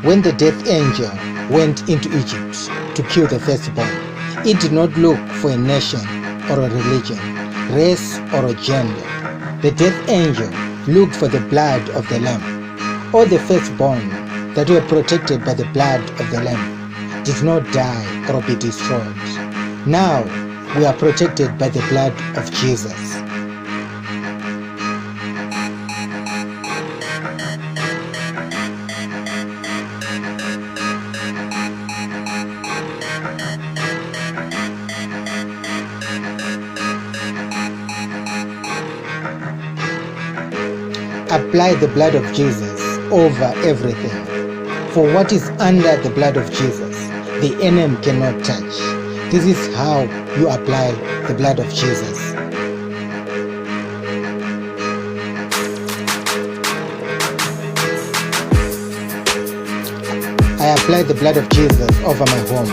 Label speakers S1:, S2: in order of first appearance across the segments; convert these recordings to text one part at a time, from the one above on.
S1: When the death angel went into Egypt to kill the firstborn, it did not look for a nation or a religion, race or a gender. The death angel looked for the blood of the Lamb. All the firstborn that were protected by the blood of the Lamb did not die or be destroyed. Now we are protected by the blood of Jesus. Apply the blood of Jesus over everything. For what is under the blood of Jesus, the enemy cannot touch. This is how you apply the blood of Jesus. I apply the blood of Jesus over my home.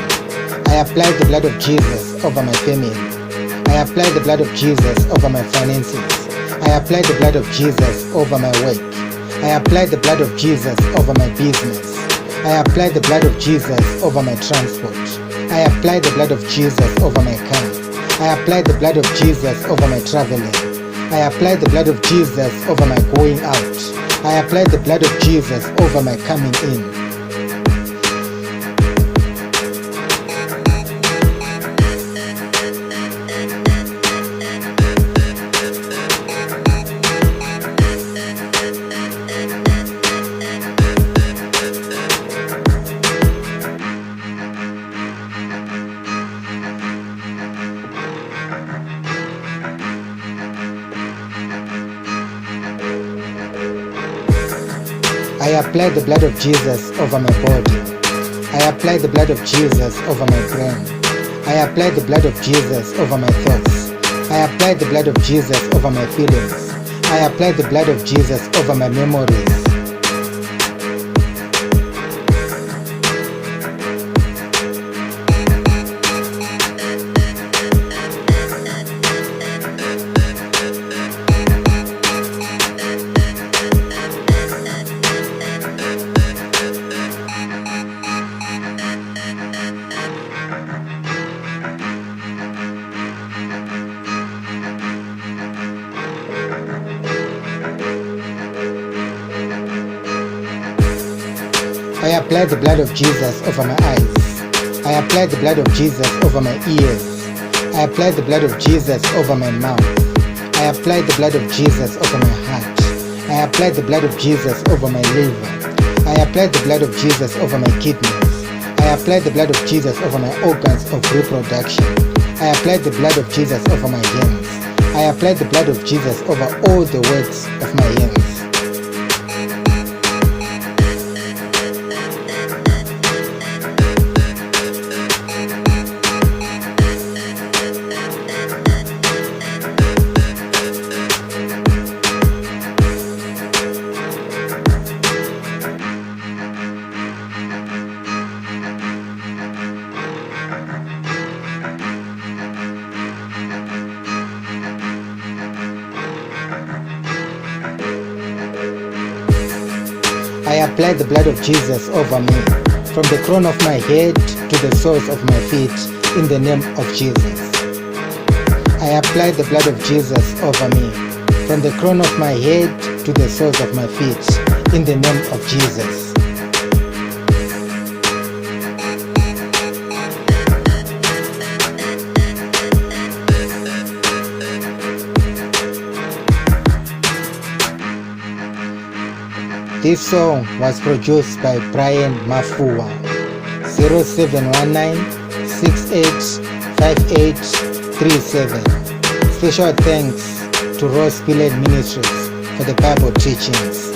S1: I apply the blood of Jesus over my family. I apply the blood of Jesus over my finances. I apply the blood of Jesus over my work. I apply the blood of Jesus over my business. I apply the blood of Jesus over my transport. I apply the blood of Jesus over my car. I apply the blood of Jesus over my traveling. I apply the blood of Jesus over my going out. I apply the blood of Jesus over my coming in. I apply the blood of Jesus over my body. I apply the blood of Jesus over my brain. I apply the blood of Jesus over my thoughts. I apply the blood of Jesus over my feelings. I apply the blood of Jesus over my memories. I apply the blood of Jesus over my eyes. I apply the blood of Jesus over my ears. I apply the blood of Jesus over my mouth. I apply the blood of Jesus over my heart. I apply the blood of Jesus over my liver. I apply the blood of Jesus over my kidneys. I apply the blood of Jesus over my organs of reproduction. I apply the blood of Jesus over my hands. I apply the blood of Jesus over all the works of my hands. I apply the blood of Jesus over me, from the crown of my head to the soles of my feet, in the name of Jesus. I apply the blood of Jesus over me, from the crown of my head to the soles of my feet, in the name of Jesus. This song was produced by Brian Mafua. 0719 685837. Special thanks to Rose Pillen Ministries for the Bible teachings.